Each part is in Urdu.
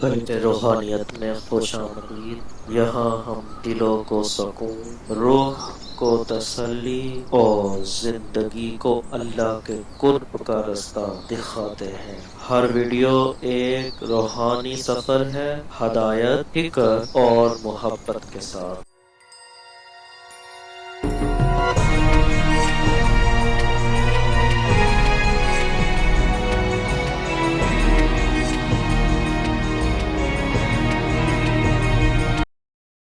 روحانیت میں خوش آمدید۔ یہاں ہم دلوں کو سکون، روح کو تسلی اور زندگی کو اللہ کے قرب کا رستہ دکھاتے ہیں۔ ہر ویڈیو ایک روحانی سفر ہے، ہدایت، فکر اور محبت کے ساتھ۔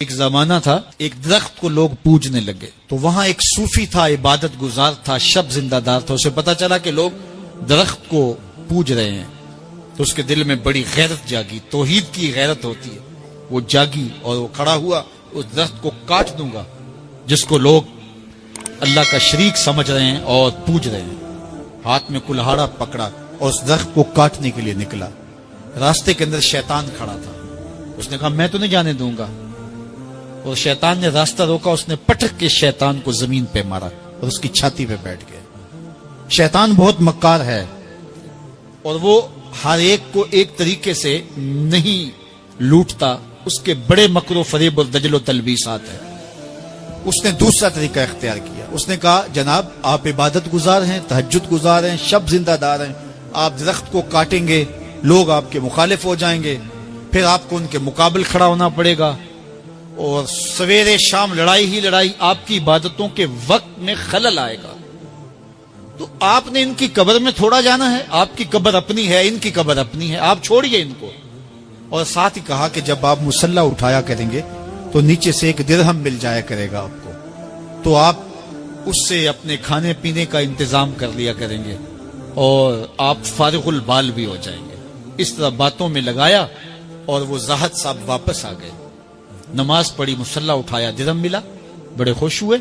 ایک زمانہ تھا، ایک درخت کو لوگ پوجنے لگے، تو وہاں ایک صوفی تھا، عبادت گزار تھا، شب زندہ دار تھا۔ اسے پتا چلا کہ لوگ درخت کو پوج رہے ہیں، تو اس کے دل میں بڑی غیرت جاگی، توحید کی غیرت ہوتی ہے، وہ جاگی اور وہ کھڑا ہوا، اس درخت کو کاٹ دوں گا جس کو لوگ اللہ کا شریک سمجھ رہے ہیں اور پوج رہے ہیں۔ ہاتھ میں کلہاڑا پکڑا اور اس درخت کو کاٹنے کے لیے نکلا۔ راستے کے اندر شیطان کھڑا تھا، اس نے کہا میں تو نہیں جانے دوں گا، اور شیطان نے راستہ روکا، اس نے پٹک کے شیطان کو زمین پہ مارا اور اس کی چھاتی پہ بیٹھ گیا۔ شیطان بہت مکار ہے اور وہ ہر ایک کو ایک طریقے سے نہیں لوٹتا، اس کے بڑے مکر و فریب اور دجل و تلبیسات ہیں۔ اس نے دوسرا طریقہ اختیار کیا، اس نے کہا جناب آپ عبادت گزار ہیں، تہجد گزار ہیں، شب زندہ دار ہیں، آپ درخت کو کاٹیں گے، لوگ آپ کے مخالف ہو جائیں گے، پھر آپ کو ان کے مقابل کھڑا ہونا پڑے گا، اور سویرے شام لڑائی ہی لڑائی، آپ کی عبادتوں کے وقت میں خلل آئے گا۔ تو آپ نے ان کی قبر میں تھوڑا جانا ہے، آپ کی قبر اپنی ہے، ان کی قبر اپنی ہے، آپ چھوڑیے ان کو۔ اور ساتھ ہی کہا کہ جب آپ مصلی اٹھایا کریں گے تو نیچے سے ایک درہم مل جایا کرے گا آپ کو، تو آپ اس سے اپنے کھانے پینے کا انتظام کر لیا کریں گے اور آپ فارغ البال بھی ہو جائیں گے۔ اس طرح باتوں میں لگایا اور وہ زاہد صاحب واپس آ گئے، نماز پڑھی، مصلی اٹھایا، درہم ملا، بڑے خوش ہوئے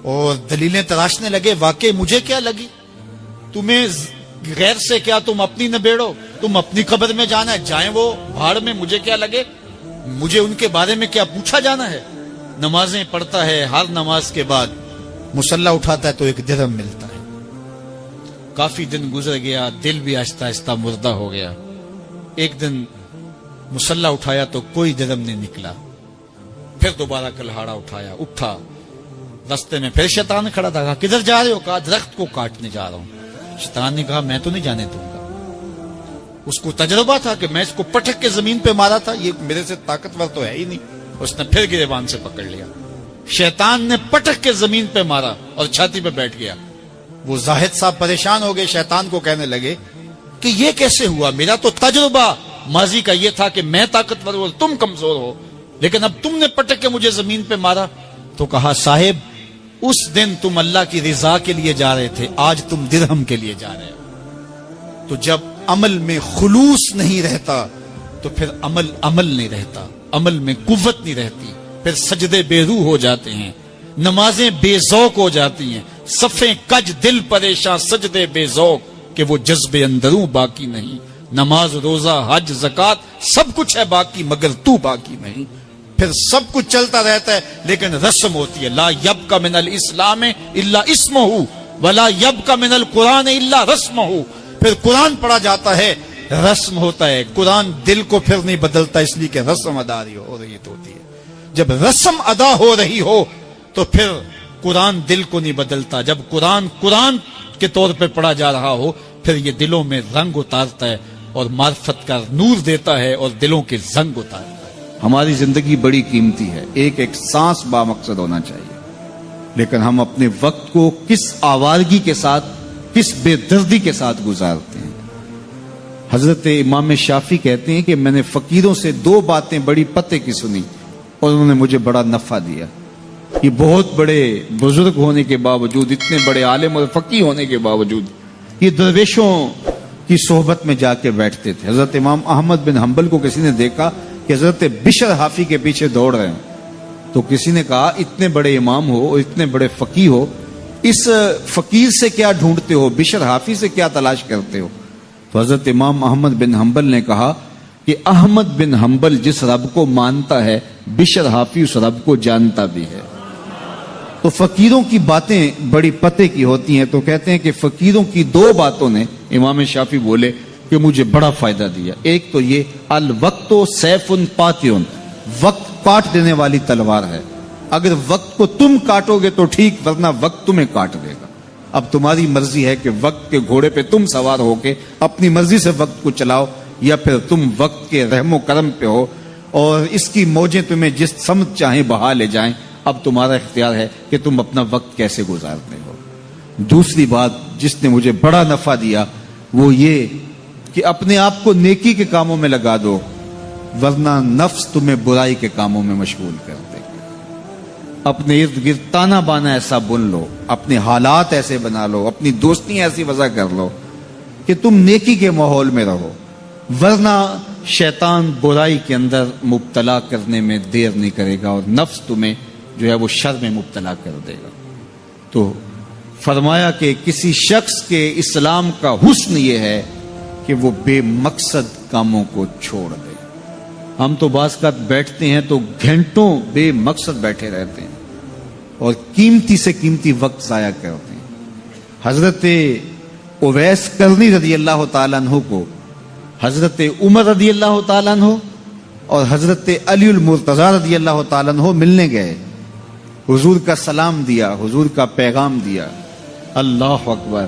اور دلیلیں تراشنے لگے۔ واقعی مجھے کیا لگی، تمہیں غیر سے کیا، تم اپنی نبیڑو، تم اپنی قبر میں جانا ہے، جائیں وہ بھاڑ میں، مجھے کیا لگے، مجھے ان کے بارے میں کیا پوچھا جانا ہے۔ نمازیں پڑھتا ہے، ہر نماز کے بعد مصلی اٹھاتا ہے تو ایک درہم ملتا ہے۔ کافی دن گزر گیا، دل بھی آہستہ آہستہ مردہ ہو گیا۔ ایک دن مصلی اٹھایا تو کوئی درہم نہیں نکلا، پھر دوبارہ کلہاڑا اٹھایا، اٹھا، راستے میں پھر شیطان کھڑا تھا، کہا کدھر جا رہے ہو، کہا درخت کو کاٹنے جا رہا ہوں۔ شیطان نے کہا میں تو نہیں جانے دوں گا۔ اس کو تجربہ تھا کہ میں اس کو پٹک کے زمین پہ مارا تھا، یہ میرے سے طاقتور تو ہے ہی نہیں۔ اس نے پھر گریبان سے پکڑ لیا، شیطان نے پٹک کے زمین پہ مارا اور چھاتی پہ بیٹھ گیا۔ وہ زاہد صاحب پریشان ہو گئے، شیطان کو کہنے لگے کہ یہ کیسے ہوا، میرا تو تجربہ ماضی کا یہ تھا کہ میں طاقتور ہوں تم کمزور ہو، لیکن اب تم نے پٹک کے مجھے زمین پہ مارا۔ تو کہا صاحب اس دن تم اللہ کی رضا کے لیے جا رہے تھے، آج تم درہم کے لیے جا رہے ہو۔ تو جب عمل میں خلوص نہیں رہتا تو پھر عمل نہیں رہتا، عمل میں قوت نہیں رہتی، پھر سجدے بے روح ہو جاتے ہیں، نمازیں بے ذوق ہو جاتی ہیں، صفیں کج دل پریشاں، سجدے بے ذوق کہ وہ جذبے اندروں باقی نہیں۔ نماز، روزہ، حج، زکوٰۃ سب کچھ ہے باقی مگر تو باقی نہیں۔ پھر سب کچھ چلتا رہتا ہے لیکن رسم ہوتی ہے، لا یبقى من الاسلام الا اسمہ ولا یبقى من القرآن الا رسمہ۔ پھر قرآن پڑھا جاتا ہے، رسم ہوتا ہے، قرآن دل کو پھر نہیں بدلتا، اس لیے کہ رسم ادا ہو رہی ہوتی ہے۔ جب رسم ادا ہو رہی ہو تو پھر قرآن دل کو نہیں بدلتا۔ جب قرآن کے طور پہ پڑھا جا رہا ہو پھر یہ دلوں میں رنگ اتارتا ہے اور معرفت کا نور دیتا ہے اور دلوں کے زنگ اتارتا ہے۔ ہماری زندگی بڑی قیمتی ہے، ایک ایک سانس بامقصد ہونا چاہیے، لیکن ہم اپنے وقت کو کس آوارگی کے ساتھ، کس بے دردی کے ساتھ گزارتے ہیں۔ حضرت امام شافعی کہتے ہیں کہ میں نے فقیروں سے دو باتیں بڑی پتے کی سنی اور انہوں نے مجھے بڑا نفع دیا۔ یہ بہت بڑے بزرگ ہونے کے باوجود، اتنے بڑے عالم اور فقیہ ہونے کے باوجود یہ درویشوں کی صحبت میں جا کے بیٹھتے تھے۔ حضرت امام احمد بن حنبل کو کسی نے دیکھا کہ حضرت بشر حافی کے پیچھے دوڑ رہے ہیں، تو کسی نے کہا اتنے بڑے امام ہو اور اتنے بڑے فقیہ ہو، اس فقیر سے کیا ڈھونڈتے ہو، بشر حافی سے کیا تلاش کرتے ہو؟ تو حضرت امام احمد بن حنبل نے کہا کہ احمد بن حنبل جس رب کو مانتا ہے بشر حافی اس رب کو جانتا بھی ہے۔ تو فقیروں کی باتیں بڑی پتے کی ہوتی ہیں، تو کہتے ہیں کہ فقیروں کی دو باتوں نے، امام شافعی بولے کہ مجھے بڑا فائدہ دیا. ایک تو یہ الوقت سیف قاطع، وقت کاٹ دینے والی تلوار ہے. اگر وقت کو تم کاٹو گے تو ٹھیک، ورنہ وقت تمہیں کاٹ دے گا. اب تمہاری مرضی ہے کہ وقت کے گھوڑے پہ تم سوار ہو کے اپنی مرضی سے وقت کو چلاؤ، یا پھر تم وقت کے رحم و کرم پہ ہو اور اس کی موجیں تمہیں جس سمت چاہیں بہا لے جائیں. اب تمہارا اختیار ہے کہ تم اپنا وقت کیسے گزارتے ہو. دوسری بات جس نے مجھے بڑا نفع دیا وہ یہ کہ اپنے آپ کو نیکی کے کاموں میں لگا دو، ورنہ نفس تمہیں برائی کے کاموں میں مشغول کر دے گا. اپنے ارد گرد تانا بانا ایسا بن لو، اپنے حالات ایسے بنا لو، اپنی دوستی ایسی وضع کر لو کہ تم نیکی کے ماحول میں رہو، ورنہ شیطان برائی کے اندر مبتلا کرنے میں دیر نہیں کرے گا اور نفس تمہیں جو ہے وہ شر میں مبتلا کر دے گا. تو فرمایا کہ کسی شخص کے اسلام کا حسن یہ ہے کہ وہ بے مقصد کاموں کو چھوڑ دے. ہم تو بعض اوقات بیٹھتے ہیں تو گھنٹوں بے مقصد بیٹھے رہتے ہیں اور قیمتی سے قیمتی وقت ضائع کرتے ہیں. حضرت اویس کرنی رضی اللہ تعالیٰ عنہ کو حضرت عمر رضی اللہ تعالیٰ عنہ اور حضرت علی المرتضیٰ رضی اللہ تعالیٰ عنہ ملنے گئے. حضور کا سلام دیا، حضور کا پیغام دیا. اللہ اکبر.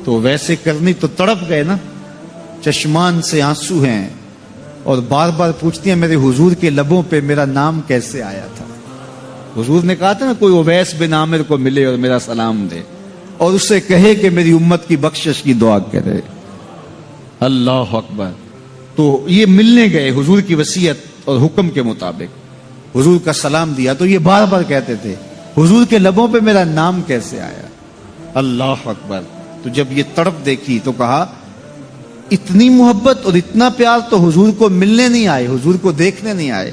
تو ویسے کرنی تو تڑپ گئے نا، چشمان سے آنسو ہیں اور بار بار پوچھتی ہیں میرے حضور کے لبوں پہ میرا نام کیسے آیا تھا. حضور نے کہا تھا نا کوئی اویس بن عامر کو ملے اور میرا سلام دے اور اس سے کہے کہ میری امت کی بخشش کی دعا کرے. اللہ اکبر. تو یہ ملنے گئے حضور کی وصیت اور حکم کے مطابق، حضور کا سلام دیا تو یہ بار بار کہتے تھے حضور کے لبوں پہ میرا نام کیسے آیا. اللہ اکبر. تو جب یہ تڑپ دیکھی تو کہا اتنی محبت اور اتنا پیار تو حضور کو ملنے نہیں آئے، حضور کو دیکھنے نہیں آئے.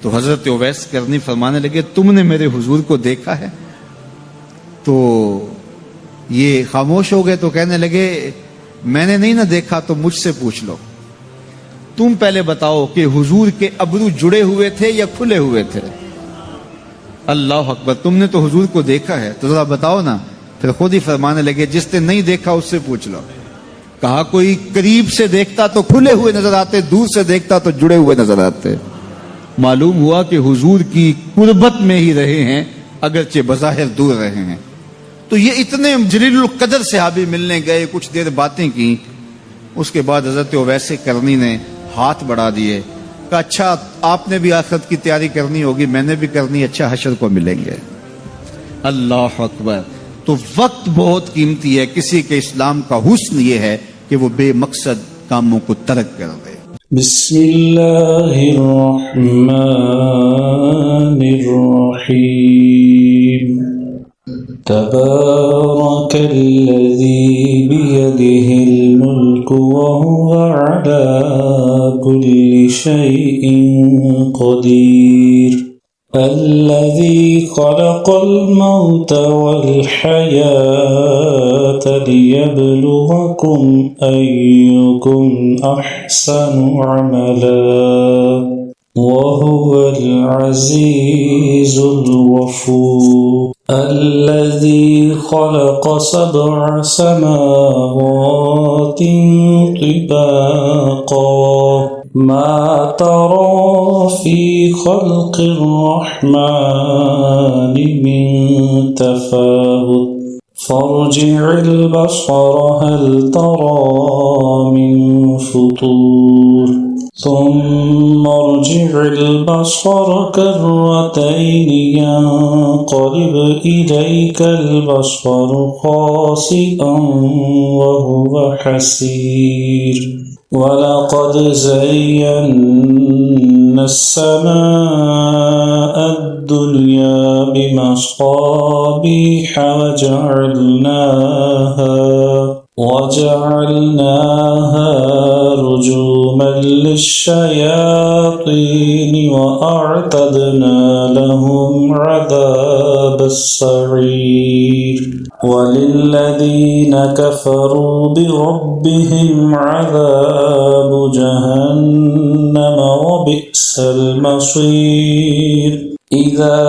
تو حضرت اویس کرنی فرمانے لگے تم نے میرے حضور کو دیکھا ہے؟ تو یہ خاموش ہو گئے. تو کہنے لگے میں نے نہیں نہ دیکھا تو مجھ سے پوچھ لو. تم پہلے بتاؤ کہ حضور کے ابرو جڑے ہوئے تھے یا کھلے ہوئے تھے؟ اللہ اکبر. تم نے تو حضور کو دیکھا ہے تو ذرا بتاؤ نا. پھر خود ہی فرمانے لگے جس نے نہیں دیکھا اس سے پوچھ لو. کہا کوئی قریب سے دیکھتا تو کھلے ہوئے نظر آتے، دور سے دیکھتا تو جڑے ہوئے نظر آتے. معلوم ہوا کہ حضور کی قربت میں ہی رہے ہیں اگرچہ بظاہر دور رہے ہیں. تو یہ اتنے جلیل القدر صحابی ملنے گئے، کچھ دیر باتیں کی. اس کے بعد حضرت اویس کرنی نے ہاتھ بڑھا دیے، کہا اچھا آپ نے بھی آخرت کی تیاری کرنی ہوگی، میں نے بھی کرنی، اچھا حشر کو ملیں گے. اللہ اکبر. تو وقت بہت قیمتی ہے. کسی کے اسلام کا حسن یہ ہے کہ وہ بے مقصد کاموں کو ترک کر دے. بسم اللہ الرحمن الرحیم. تبارک الذی بیدہ الملک وہو علی کل شیء قدیر. الذي خلق الموت والحياة ليبلوكم أيكم أحسن عملا وهو العزيز الغفور. الذي خلق 7 سماوات طباقا ما ترى في خلق الرحمن من تفاوت فارجع البصر هل ترى من فطور ثم ارجع البصر كرتين ينقلب إليك البصر خاسئا وهو حسير. وَلَقَدْ زَيَّنَّا السَّمَاءَ الدُّنْيَا بِمَصَابِيحَ وَجَعَلْنَاهَا رُجُومًا لِلشَّيَاطِينِ وَأَعْتَدْنَا لَهُمْ عَذَابَ السَّعِيرِ. وَلِلَّذِينَ كَفَرُوا بِرَبِّهِمْ عَذَابُ جَهَنَّمَ وَبِئْسَ الْمَصِيرُ. إِذَا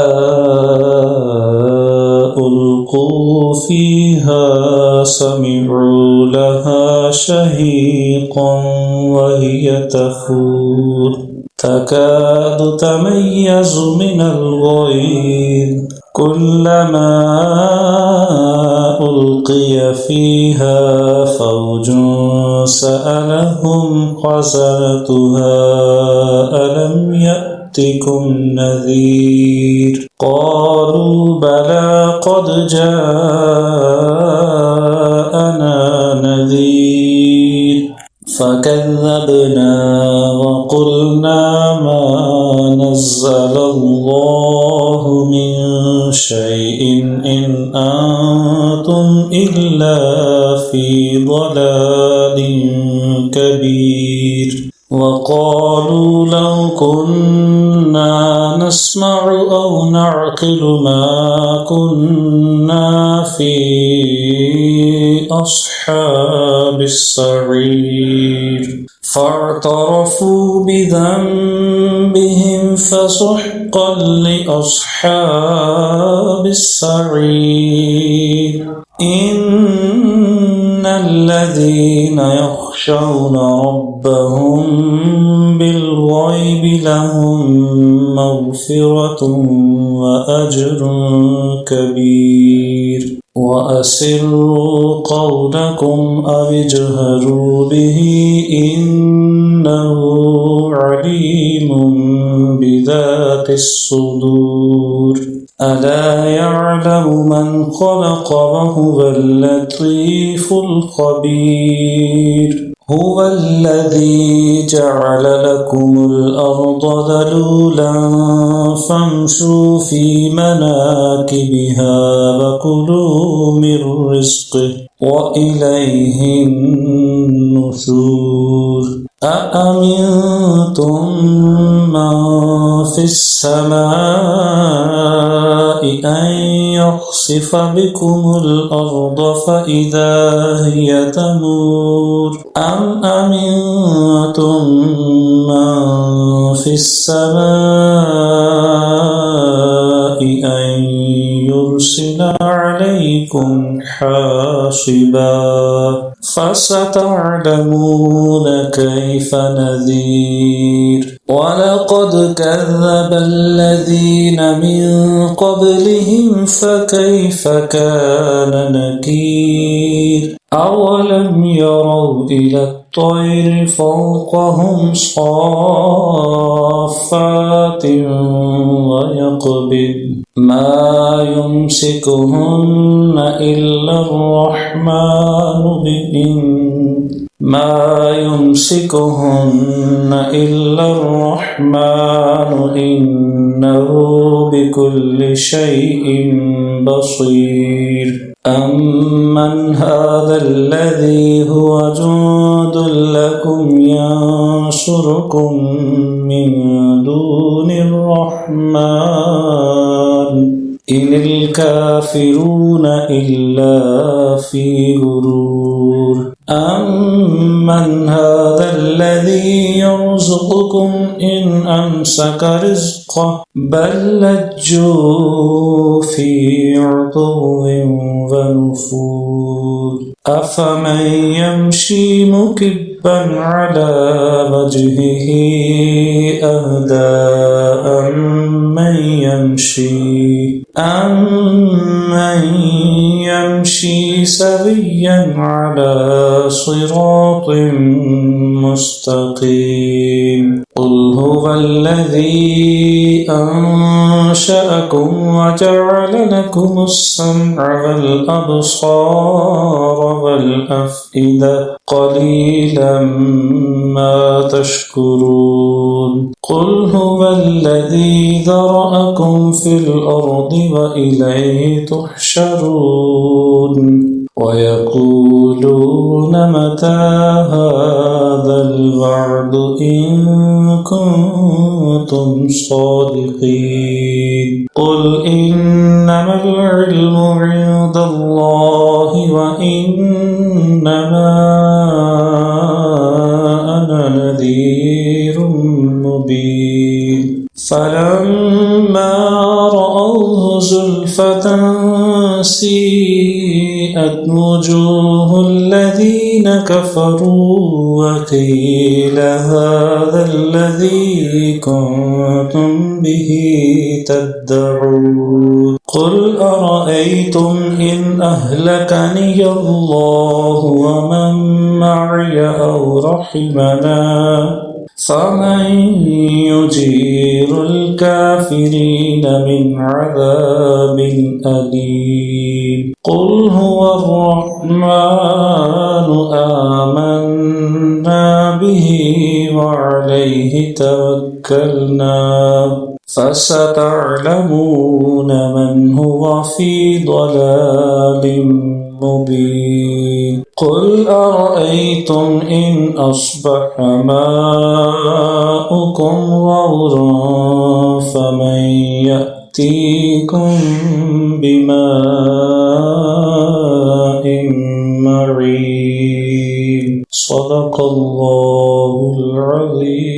أُلْقُوا فِيهَا سَمِعُوا لَهَا شهيقا وهي تفور تكاد تميز من الغيظ كلما ألقي فيها فوج سألهم خزنتها ألم يأتكم نذير قالوا بلى قد جاءنا نذير فكذبنا وقلنا ما نزل الله من شيء إن أنتم إلا في ضلال كبير وقالوا لو كنا نسمع أو نعقل ما كنا في أصحاب السعير فاعترفوا بذنبهم فسحقا لأصحاب السعير إن الذين يخشون ربهم بالغيب لهم مغفرة وأجر كبير وأسروا قولكم أو اجهروا به إنه عليم بذات الصدور ألا يعلم من خلق وهو اللطيف الخبير هو الذي جعل لكم الأرض ذلولا فامشوا في مناكبها وكلوا من رزقه وإليه النشور أأمنتم من في السماء أن يخسف بكم الأرض فإذا هي تمور أم أمنتم من في السماء أن يرسل عليكم حاصبا فستعلمون كيف نذير ولقد كذب الذين من قبلهم فكيف كان نكير أولم يروا إلى الطير فوقهم صافات ويقبض ما يمسكهن إلا الرحمن إنه بكل شيء بصير أمن هذا الذي هو جند لكم ينصركم من دون الرحمن إن الكافرون إلا في غرور أمن هذا الذي يرزقكم إن أمسك رزقه بل لجوا في عتو ونفور أفمن يمشي مكبا على وجهه أهدى أمن يمشي سويا على صراط مستقيم قل هو الذي أنشأكم وجعل لكم السمع والأبصار والأفئدة قليلا ما تشكرون قل هو الذي ذرأكم في الأرض وإليه تحشرون ويقولون متى هذا الوعد إن كنتم صادقين قل إنما العلم عند الله وإنما أنا نذير مبين فلما رأوه زلفة سيئت وجوه الذين الذين كفروا وقيل هذا الذي كنتم به تدعون قل أرأيتم إن أهلكني الله ومن معي أو رحمنا فمن يجير الكافرين من عذاب أليم قل هو الرحمن آمنا به وعليه توكلنا فستعلمون من هو في ضلال مبين قل أرأيتم إن أصبح ماؤكم غورا فمن يأتيكم بماء معين صدق الله العظيم